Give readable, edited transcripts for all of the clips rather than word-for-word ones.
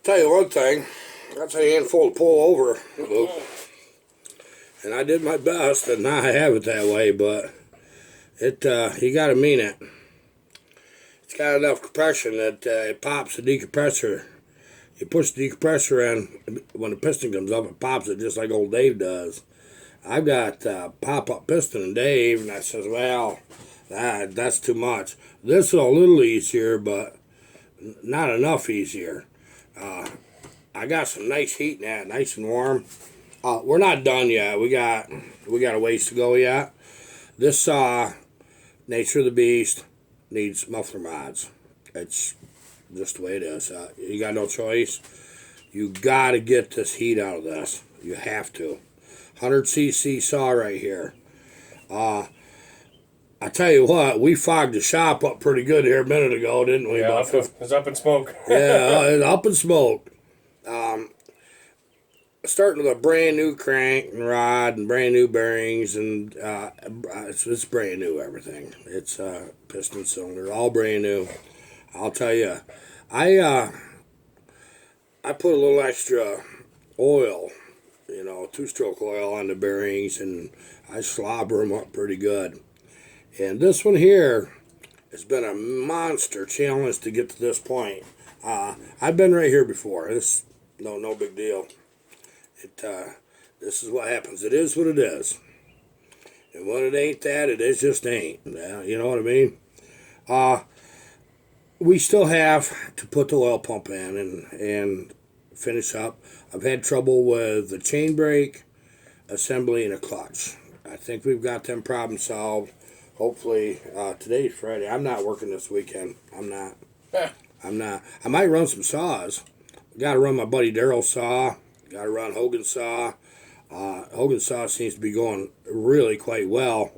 tell you one thing. That's a handful to pull over, Luke. And I did my best to not have it that way, but you got to mean it. It's got enough compression that it pops the decompressor. You push the decompressor in, when the piston comes up, it pops it just like old Dave does. I've got pop-up piston in Dave, and I says, well, that's too much. This is a little easier, but not enough easier. I got some nice heat in that, nice and warm. We're not done yet. We got a ways to go yet. This Nature of the Beast needs muffler mods. It's just the way it is. You got no choice. You got to get this heat out of this. You have to. 100cc saw right here. I tell you what, we fogged the shop up pretty good here a minute ago, didn't we? Yeah, it's up in smoke. Yeah, it's up in smoke. Starting with a brand new crank and rod and brand new bearings, and it's brand new everything. It's piston cylinder, all brand new. I'll tell you, I put a little extra oil, two-stroke oil on the bearings, and I slobber them up pretty good. And this one here has been a monster challenge to get to this point. I've been right here before. This no big deal. This is what happens. It is what it is. And when it ain't that, it is just ain't. You know what I mean? We still have to put the oil pump in and finish up. I've had trouble with the chain brake, assembly, and a clutch. I think we've got them problems solved. Hopefully, today's Friday. I'm not working this weekend. I'm not. I might run some saws. Got to run my buddy Daryl's saw. Got to run Hogan's saw. Hogan's saw seems to be going really quite well.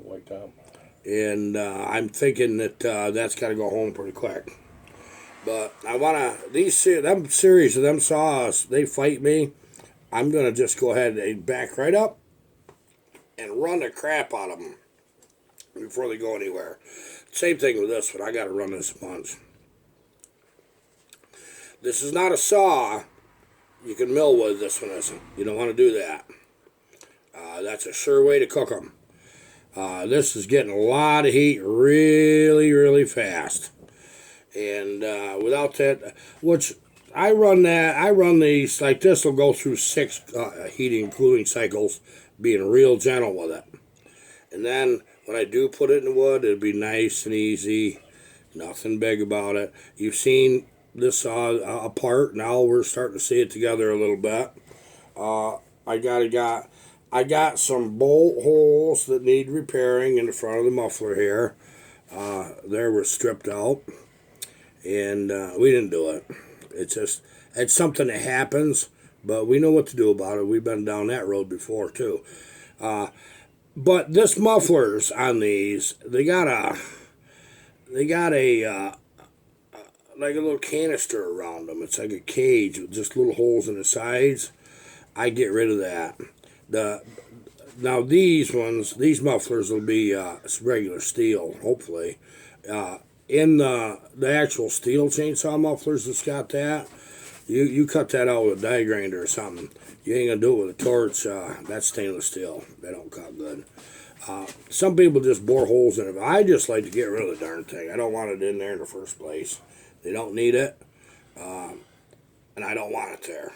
And I'm thinking that that's got to go home pretty quick. But I want to, them series of them saws, they fight me. I'm going to just go ahead and back right up and run the crap out of them before they go anywhere. Same thing with this one. I got to run this a bunch. This is not a saw you can mill with. This one isn't. You don't want to do that. That's a sure way to cook them. This is getting a lot of heat really, really fast. And without that, which I run these, like this will go through 6 heating and cooling cycles, being real gentle with it. And then when I do put it in wood, it'll be nice and easy. Nothing big about it. You've seen this saw apart. Now we're starting to see it together a little bit. I got some bolt holes that need repairing in the front of the muffler here. They were stripped out, and we didn't do it. It's something that happens, but we know what to do about it. We've been down that road before too. But this mufflers on these, they got a like a little canister around them. It's like a cage with just little holes in the sides. I get rid of that. Now these mufflers will be regular steel, hopefully. In the actual steel chainsaw mufflers that's got that, you cut that out with a die grinder or something. You ain't gonna do it with a torch. That's stainless steel. They don't cut good. Some people just bore holes in it. I just like to get rid of the darn thing. I don't want it in there in the first place. They don't need it, and I don't want it there.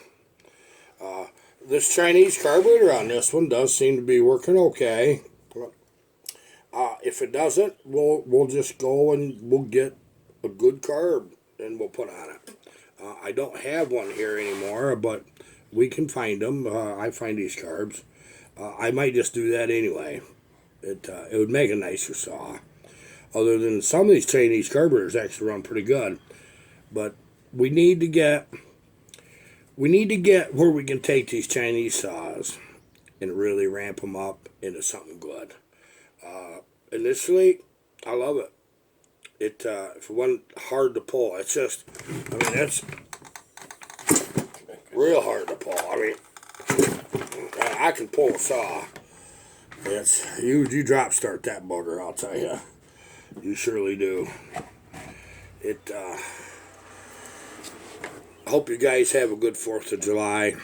This Chinese carburetor on this one does seem to be working okay. If it doesn't, we'll just go and we'll get a good carb and we'll put on it. I don't have one here anymore, but we can find them. I find these carbs. I might just do that anyway. It would make a nicer saw. Other than some of these Chinese carburetors actually run pretty good. But we need to get where we can take these Chinese saws and really ramp them up into something good. Initially, I love it. It wasn't hard to pull. It's just, it's real hard to pull. I can pull a saw. You drop start that bugger, I'll tell you. You surely do. I hope you guys have a good 4th of July.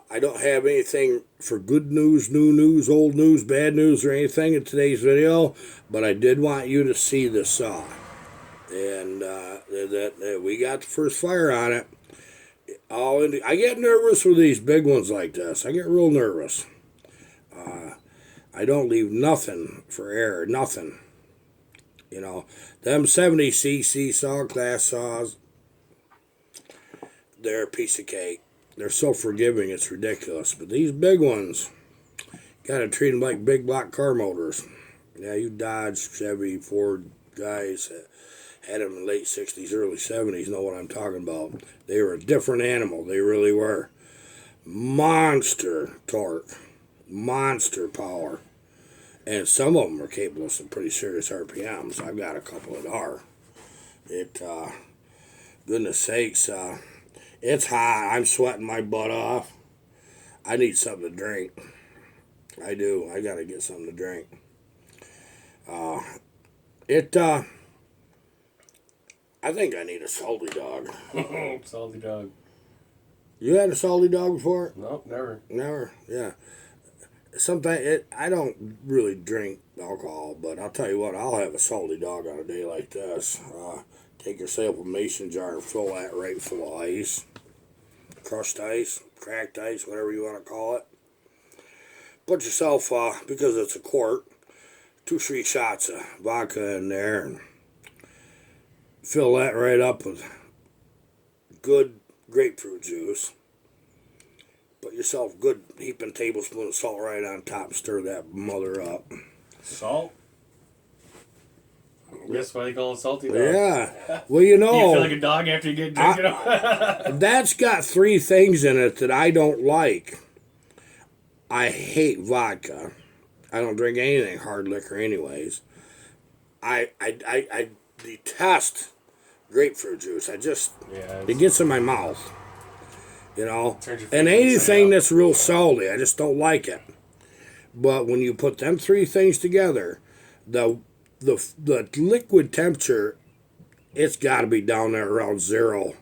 I don't have anything for good news, new news, old news, bad news, or anything in today's video, but I did want you to see the saw. And that we got the first fire on it. I get nervous with these big ones like this. I get real nervous. I don't leave nothing for error, nothing. You know, them 70cc saw class saws, they're a piece of cake. They're so forgiving, it's ridiculous. But these big ones, gotta treat them like big block car motors. Yeah, you Dodge, Chevy, Ford guys had them in the late 60s, early 70s, know what I'm talking about. They were a different animal, they really were. Monster torque, monster power. And some of them are capable of some pretty serious RPMs. I've got a couple that are. Goodness sakes, it's hot. I'm sweating my butt off. I need something to drink. I do. I gotta get something to drink. I think I need a salty dog. Salty dog. You had a salty dog before? Nope, never. Never? Yeah. Sometimes I don't really drink alcohol, but I'll tell you what, I'll have a salty dog on a day like this. Take yourself a mason jar and fill that right full of ice. Crushed ice, cracked ice, whatever you want to call it. Put yourself, because it's a quart, 2-3 shots of vodka in there and fill that right up with good grapefruit juice. Put yourself a good heaping tablespoon of salt right on top and stir that mother up. Salt? That's why they call it salty dog. Yeah. Well, you know. Do you feel like a dog after you get drinking? That's got 3 things in it that I don't like. I hate vodka. I don't drink anything hard liquor anyways. I detest grapefruit juice. It gets in my mouth. You know. And anything that's real salty, I just don't like it. But when you put them 3 things together, the liquid temperature, it's got to be down there around 0.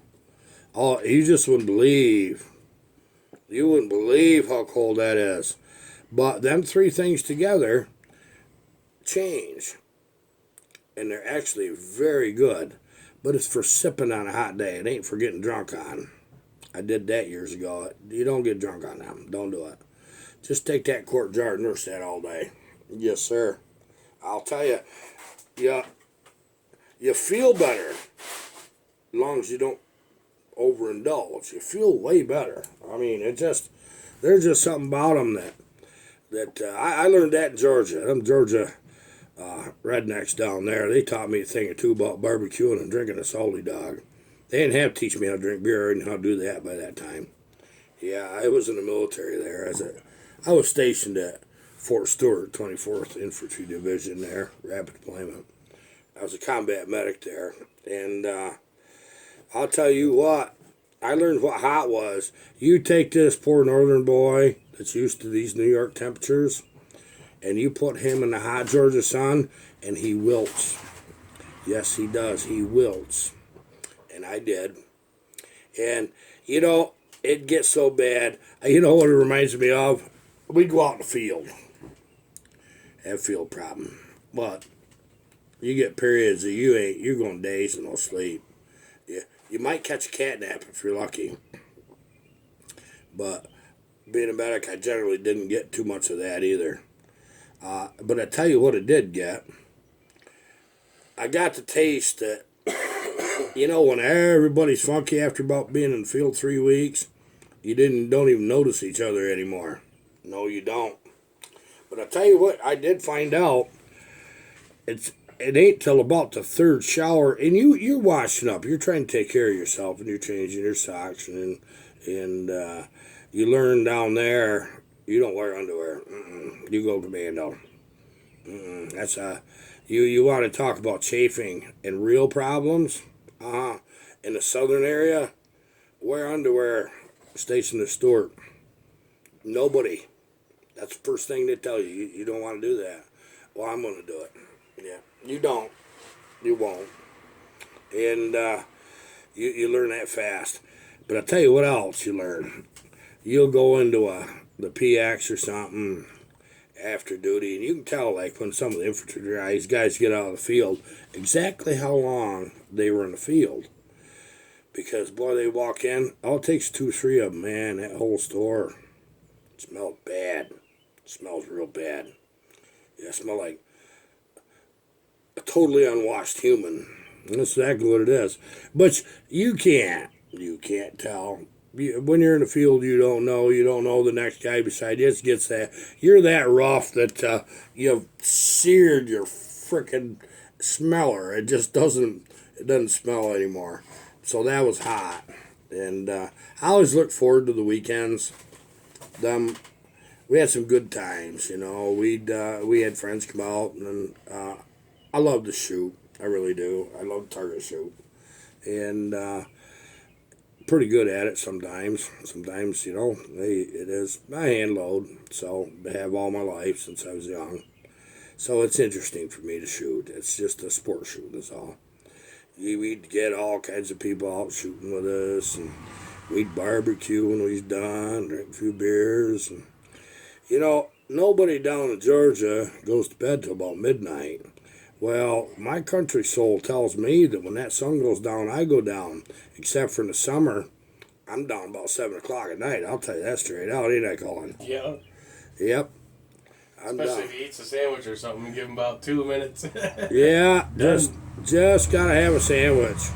Oh, you just wouldn't believe. You wouldn't believe how cold that is. But them 3 things together change. And they're actually very good. But it's for sipping on a hot day. It ain't for getting drunk on. I did that years ago. You don't get drunk on them. Don't do it. Just take that quart jar and nurse that all day. Yes, sir. I'll tell you, you feel better as long as you don't overindulge. You feel way better. I mean, there's just something about them that I learned that in Georgia. Them Georgia rednecks down there, they taught me a thing or two about barbecuing and drinking a salty dog. They didn't have to teach me how to drink beer and how to do that by that time. Yeah, I was in the military there. I was stationed at Fort Stewart, 24th Infantry Division there, rapid deployment. I was a combat medic there. And I'll tell you what, I learned what hot was. You take this poor northern boy that's used to these New York temperatures, and you put him in the hot Georgia sun, and he wilts. Yes, he does. He wilts. And I did. And, you know, it gets so bad. You know what it reminds me of? We'd go out in the field. Have field problem. But you get periods that you're going days and no sleep. You might catch a cat nap if you're lucky. But being a medic, I generally didn't get too much of that either. But I tell you what I did get. I got the taste that, you know, when everybody's funky after about being in the field 3 weeks, you don't even notice each other anymore. No, you don't. But I tell you what, I did find out. It ain't till about the 3rd shower, and you're washing up. You're trying to take care of yourself, and you're changing your socks, and you learn down there you don't wear underwear. You go commando. That's you want to talk about chafing and real problems? In the southern area, wear underwear. Station at Stewart. Nobody. That's the first thing they tell you. You don't want to do that. Well, I'm going to do it. Yeah. You don't. You won't. And You learn that fast. But I'll tell you what else you learn. You'll go into the PX or something after duty, and you can tell, like, when some of the infantry guys get out of the field, exactly how long they were in the field. Because, boy, they walk in, all it takes 2 or 3 of them, man, that whole store smells bad. It smells real bad. Yeah, it smells like a totally unwashed human. And that's exactly what it is. But you can't tell. When you're in the field, you don't know the next guy beside you. It gets that, you're that rough that you've seared your frickin' smeller. It just doesn't smell anymore. So that was hot. And I always look forward to the weekends. We had some good times, you know. We had friends come out, and I love to shoot. I really do. I love target shoot. And pretty good at it sometimes. Sometimes, you know, it is my hand load. So I have all my life since I was young. So it's interesting for me to shoot. It's just a sport shoot, that's all. We'd get all kinds of people out shooting with us, and we'd barbecue when we was done, drink a few beers. And, you know, nobody down in Georgia goes to bed till about midnight. Well, my country soul tells me that when that sun goes down, I go down. Except for in the summer, I'm down about 7 o'clock at night. I'll tell you that straight out, ain't I, Colin? Yeah. Yep. I'm Especially down. if he eats a sandwich or something, give him about 2 minutes. Yeah, just gotta have a sandwich.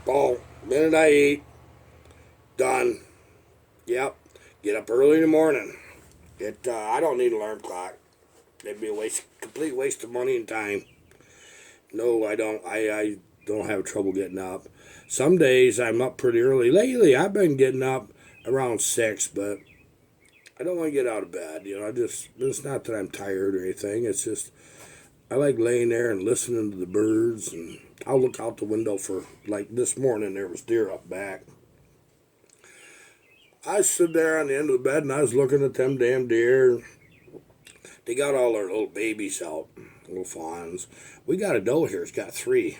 Boom. Minute I eat, done. Yep. Get up early in the morning. I don't need an alarm clock. It'd be a complete waste of money and time. No, I don't. I don't have trouble getting up. Some days I'm up pretty early. Lately, I've been getting up around 6, but I don't want to get out of bed. You know, it's not that I'm tired or anything. It's just, I like laying there and listening to the birds, and I'll look out the window for, like this morning, there was deer up back. I stood there on the end of the bed, and I was looking at them damn deer. They got all their little babies out, little fawns. We got a doe here. It's got 3.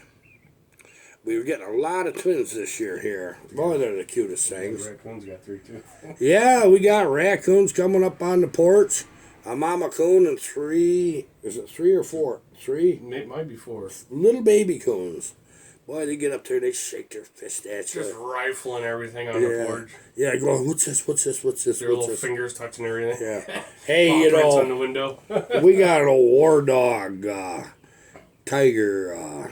We were getting a lot of twins this year here. Boy, they're the cutest things. The raccoons got 3 too. Yeah, we got raccoons coming up on the porch. A mama coon and 3, is it 3 or 4? 3? It might be 4. Little baby coons. Boy, they get up there, they shake their fist at you. Just rifling everything on the porch. Yeah, going, what's this? Their little fingers touching everything. Yeah. Hey, you know, on the window. we got an old war dog, tiger,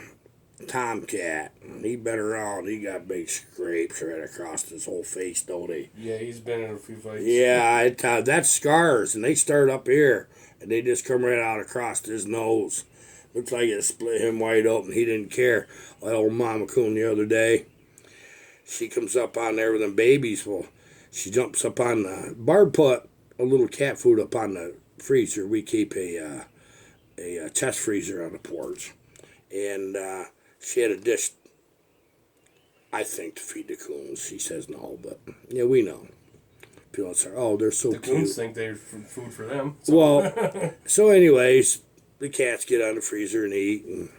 tomcat. He been around. He got big scrapes right across his whole face, don't he? Yeah, he's been in a few fights. Yeah, that's scars, and they start up here, and they just come right out across his nose. Looks like it split him wide open. He didn't care. That old mama coon the other day, she comes up on there with them babies. Well, she jumps up on the... Barb put a little cat food up on the freezer. We keep a chest freezer on the porch. And she had a dish, I think, to feed the coons. She says no, but yeah, we know. People say, oh, they're so cute. The coons think they're food for them. So. Well, so anyways, the cats get on the freezer and eat, and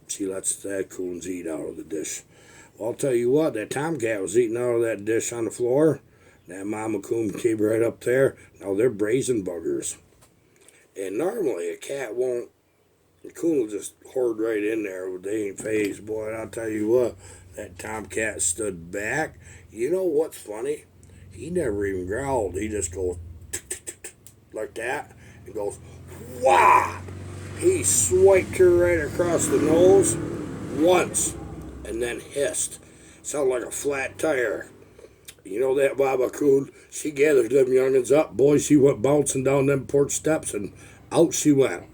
she lets the coons eat out of the dish. Well, I'll tell you what, that tomcat was eating out of that dish on the floor. That mama coon came right up there. Now they're brazen buggers. And normally a cat won't. The coon will just hoard right in there with they ain't phased. Boy, I'll tell you what, that tomcat stood back. You know what's funny? He never even growled. He just goes like that and goes, wah! He swiped her right across the nose once and then hissed. Sounded like a flat tire. You know that Baba Coon? She gathered them youngins up. Boy, she went bouncing down them porch steps and out she went.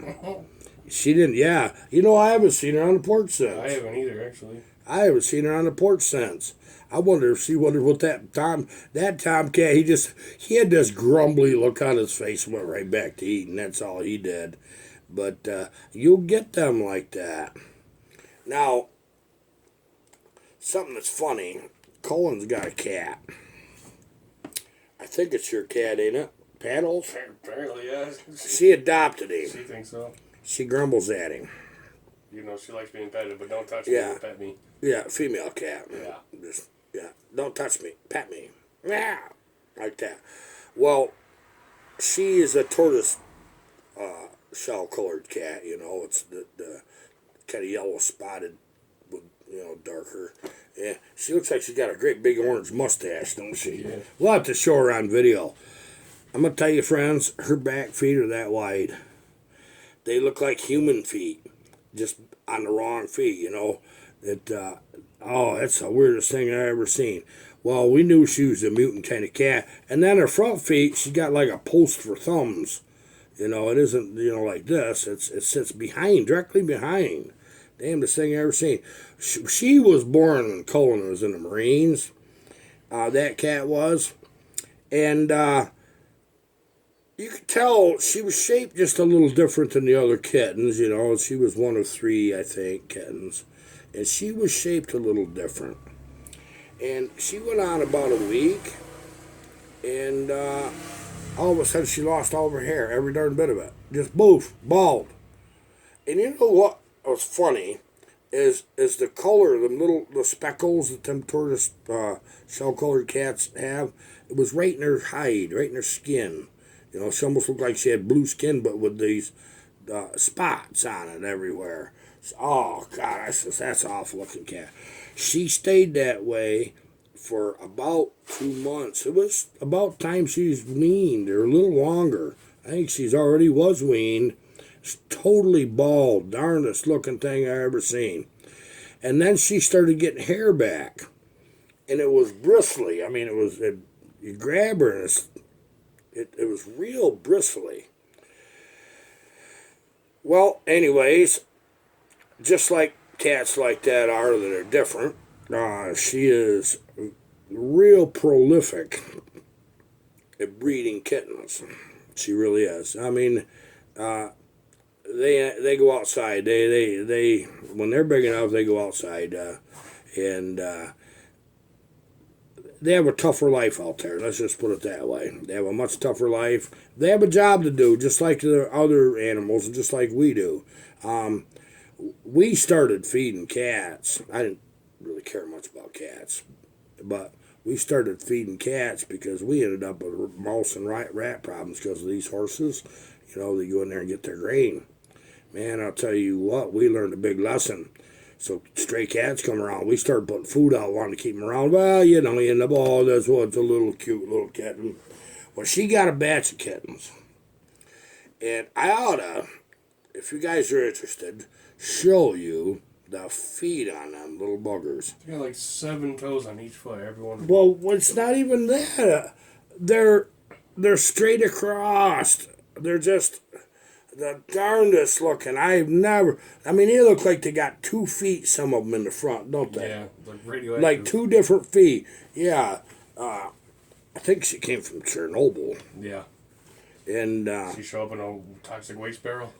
She didn't, yeah. You know, I haven't seen her on the porch since. I haven't either, actually. I haven't seen her on the porch since. I wonder if she wondered what that tomcat, he had this grumbly look on his face and went right back to eating. That's all he did. But you'll get them like that. Now, something that's funny, Colin's got a cat. I think it's your cat, ain't it? Paddles? Apparently, yeah. She adopted him. She thinks so. She grumbles at him. You know, she likes being petted, but don't touch me, Yeah. don't pet me. Yeah, female cat. Yeah. Just, yeah, don't touch me, pet me. Yeah, like that. Well, she is a tortoise shell colored cat, you know. It's the kind of yellow spotted with, you know, darker. Yeah, she looks like she's got a great big orange mustache, don't she? Yeah. We'll have to show her on video. I'm going to tell you, friends, her back feet are that wide. They look like human feet, just on the wrong feet, you know. Oh, that's the weirdest thing I ever seen. Well, we knew she was a mutant kind of cat. And then her front feet, she got like a post for thumbs. You know, it isn't, you know, like this. It sits behind, directly behind. Damnedest thing I ever seen. She was born when Cullen was in the Marines. That cat was. And you could tell she was shaped just a little different than the other kittens, you know. She was one of 3, I think, kittens. And she was shaped a little different. And she went on about a week, and all of a sudden she lost all of her hair, every darn bit of it. Just boof, bald. And you know what was funny is the color, the speckles that them tortoise shell-colored cats have, it was right in her hide, right in her skin. You know, she almost looked like she had blue skin, but with these spots on it everywhere. So, oh, God, that's an awful-looking cat. She stayed that way for about 2 months. It was about time she's weaned, or a little longer. I think she's already was weaned. She's totally bald, darndest looking thing I ever seen. And then she started getting hair back. And it was bristly. I mean, you grab her and it was real bristly. Well, anyways, just like cats like that are different, she is real prolific at breeding kittens. She really is. I mean, they go outside. They when they're big enough, they go outside, and they have a tougher life out there. Let's just put it that way. They have a much tougher life. They have a job to do, just like the other animals, and just like we do. We started feeding cats. I didn't really care much about cats, but we started feeding cats because we ended up with mouse and rat problems because of these horses. You know, they go in there and get their grain. Man, I'll tell you what, we learned a big lesson. So stray cats come around. We started putting food out, wanting to keep them around. Well, you know, you end up, oh, this one's a little cute little kitten. Well, she got a batch of kittens. And I oughta, if you guys are interested, show you the feet on them little buggers. They got like 7 toes on each foot, everyone. Well, it's not even that. They're straight across. They're just the darndest looking. I mean, they look like they got 2 feet, some of them in the front, don't they? Yeah, like radioactive. Like 2 different feet. Yeah. I think she came from Chernobyl. Yeah. And She show up in a toxic waste barrel.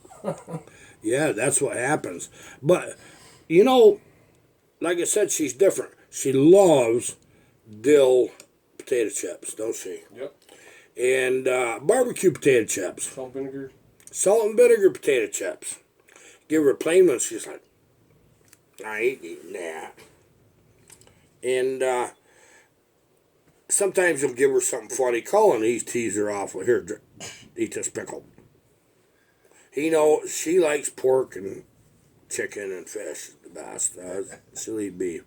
yeah, that's what happens. But, you know, like I said, she's different. She loves dill potato chips, don't she? Yep. And barbecue potato chips. Salt vinegar. Salt and vinegar potato chips. Give her a plain one, she's like, I ain't eating that. And sometimes you'll give her something funny. Colin, he's tease her off with, here, eat this pickle. He knows she likes pork and chicken and fish the best. She'll eat beef.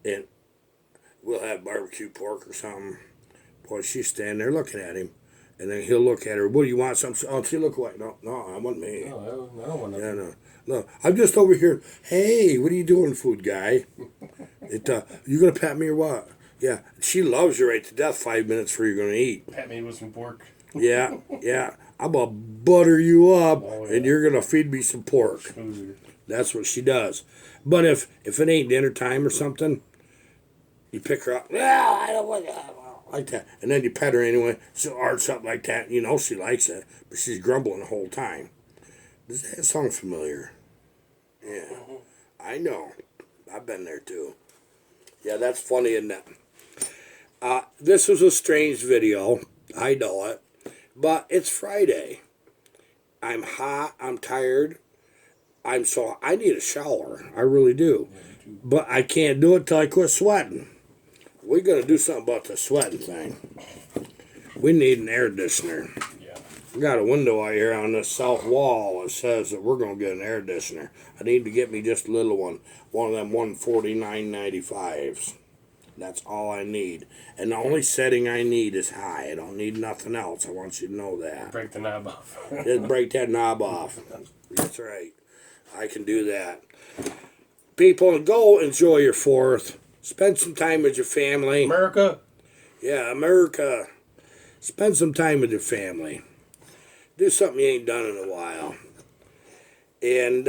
And we'll have barbecue pork or something. Boy, she's standing there looking at him. And then he'll look at her. What do you want? Something? Oh, she look away. No, I want me. No, I don't want nothing. Yeah, no. I'm just over here. Hey, what are you doing, food guy? You gonna pat me or what? Yeah, she loves you right to death. 5 minutes before you're gonna eat. Pat me with some pork. Yeah. I'm gonna butter you up, yeah. and you're gonna feed me some pork. Schmoozer. That's what she does. But if it ain't dinner time or something, you pick her up. Well, I don't want that. Like that, and then you pet her anyway. She'll arch something like that. You know she likes it, but she's grumbling the whole time. Does that sound familiar? Yeah, I know. I've been there too. Yeah, that's funny, isn't it? This was a strange video. I know it, but it's Friday. I'm hot. I'm tired. I need a shower. I really do. but I can't do it till I quit sweating. We're going to do something about the sweating thing. We need an air conditioner. Yeah. We got a window out here on this south wall that says that we're going to get an air conditioner. I need to get me just a little one of them 149.95s. That's all I need. And the only setting I need is high. I don't need nothing else. I want you to know that. Break the knob off. Just break that knob off. That's right. I can do that. People, go enjoy your 4th. Spend some time with your family. America. Yeah, America. Spend some time with your family. Do something you ain't done in a while. And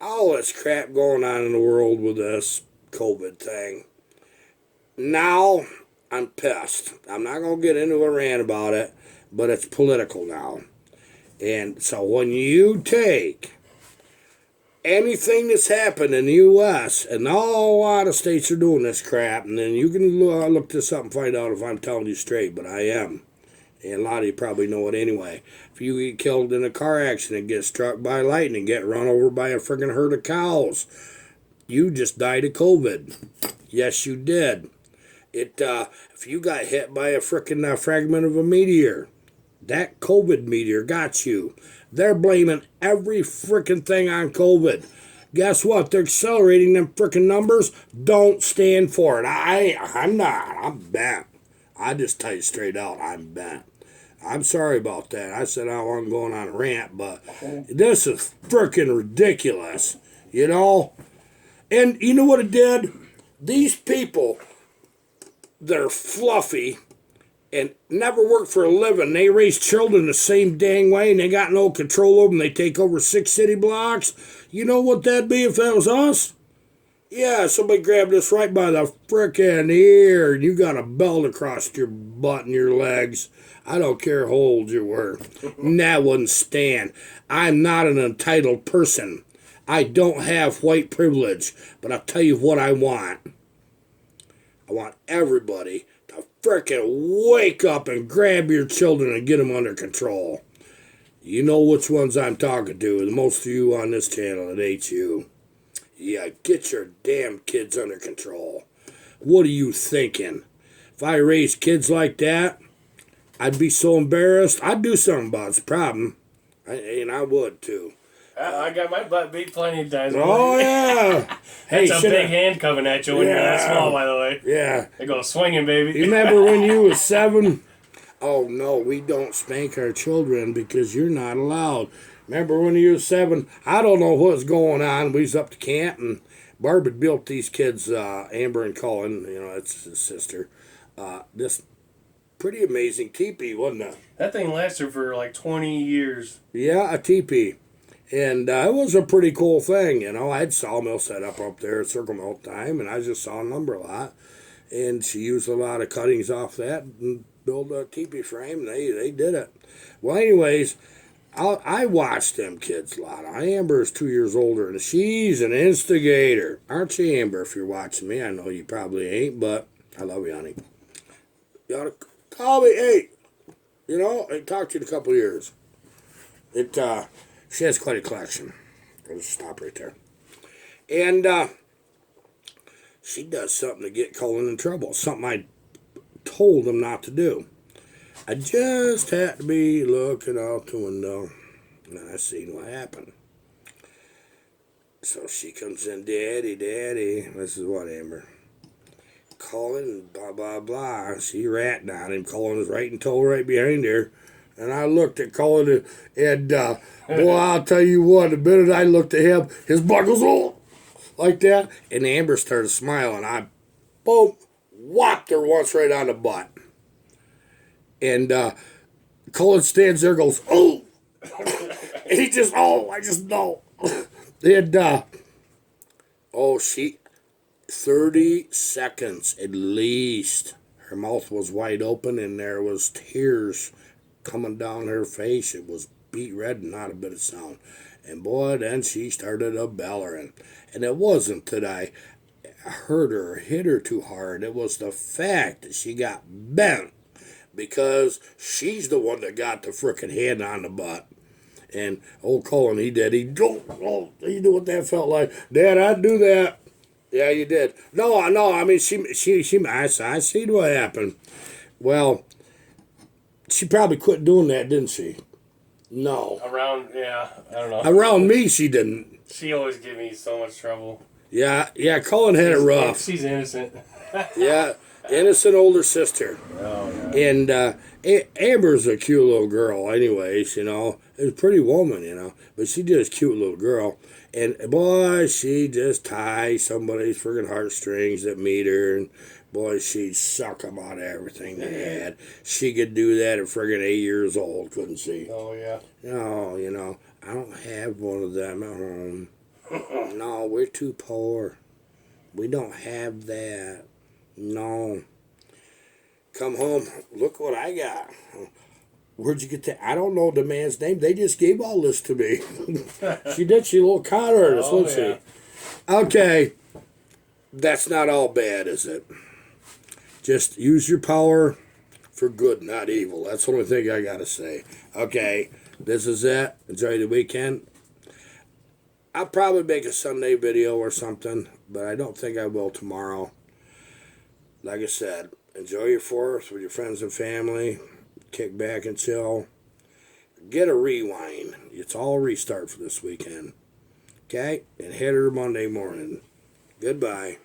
all this crap going on in the world with this COVID thing. Now, I'm pissed. I'm not going to get into a rant about it, but it's political now. And so when you take anything that's happened in the U.S., and a lot of states are doing this crap, and then you can look this up and find out if I'm telling you straight, but I am. And a lot of you probably know it anyway. If you get killed in a car accident, get struck by lightning, get run over by a friggin' herd of cows, you just died of COVID. Yes, you did. If you got hit by a frickin' fragment of a meteor, that COVID meteor got you. They're blaming every frickin' thing on COVID. Guess what? They're accelerating them frickin' numbers. Don't stand for it. I'm not. I'm bent. I just tell you straight out, I'm bent. I'm sorry about that. I said I wasn't going on a rant, but this is frickin' ridiculous. You know? And you know what it did? These people, they're fluffy and never work for a living. They raise children the same dang way, and they got no control over them. They take over 6 city blocks. You know what that'd be if that was us? Yeah, somebody grabbed us right by the frickin' ear, and you got a belt across your butt and your legs. I don't care how old you were. That wouldn't stand. I'm not an entitled person. I don't have white privilege, but I'll tell you what I want. I want everybody to frickin' wake up and grab your children and get them under control. You know which ones I'm talking to. The most of you on this channel, it ain't you. Yeah, get your damn kids under control. What are you thinking? If I raised kids like that, I'd be so embarrassed. I'd do something about the problem. And I would too. I got my butt beat plenty of times. Oh, yeah. Hey, That's a big hand coming at you when you're that small, by the way. Yeah. They go swinging, baby. You remember when you was 7? Oh, no, we don't spank our children because you're not allowed. Remember when you was 7? I don't know what's going on. We was up to camp, and Barb had built these kids, Amber and Colin, you know, it's his sister, this pretty amazing teepee, wasn't it? That thing lasted for like 20 years. Yeah, a teepee. And it was a pretty cool thing, you know. I had sawmill set up there at Circle Mill time, and I just saw lumber a lot. And she used a lot of cuttings off that and built a teepee frame. They did it. Well, anyways, I watched them kids a lot. Amber is 2 years older, and she's an instigator. Aren't you, Amber, if you're watching me? I know you probably ain't, but I love you, honey. You ought to call me, hey. You know, I talked to you in a couple of years. She has quite a collection. I'll just stop right there. And she does something to get Colin in trouble. Something I told him not to do. I just had to be looking out the window, and I seen what happened. So she comes in, Daddy. This is what, Amber? Colin, blah, blah, blah. She ratting on him. Colin was right and told right behind her. And I looked at Colin, and boy, I'll tell you what, the minute I looked at him, his butt goes, oh, like that. And Amber started smiling. I, boom, whopped her once right on the butt. And Colin stands there and goes, oh. And he just, oh, I just know. And, she, 30 seconds at least, her mouth was wide open and there was tears coming down her face. It was beet red and not a bit of sound. And boy, then she started a bellering. And it wasn't that I hurt her or hit her too hard. It was the fact that she got bent because she's the one that got the frickin' hand on the butt. And old Colin, he did. He knew what that felt like. Dad, I'd do that. Yeah, you did. No, no. I mean, I seen what happened. Well, she probably quit doing that, didn't she? No. I don't know. Around me, she didn't. She always give me so much trouble. Yeah. Colin had it rough. She's innocent. Yeah, innocent older sister. Oh, yeah. And Amber's a cute little girl, anyways, you know. It's a pretty woman, you know. But she just a cute little girl. And boy, she just ties somebody's friggin' heartstrings that meet her. And boy, she'd suck about everything they had. She could do that at friggin' 8 years old, couldn't she? Oh, yeah. No, you know, I don't have one of them at home. No, we're too poor. We don't have that. No. Come home. Look what I got. Where'd you get that? I don't know the man's name. They just gave all this to me. She did. She a little con artist, wasn't she? Okay. That's not all bad, is it? Just use your power for good, not evil. That's the only thing I got to say. Okay. This is it. Enjoy the weekend. I'll probably make a Sunday video or something, but I don't think I will tomorrow. Like I said, enjoy your 4th with your friends and family. Kick back and chill. Get a rewind. It's all restart for this weekend. Okay? And hit her Monday morning. Goodbye.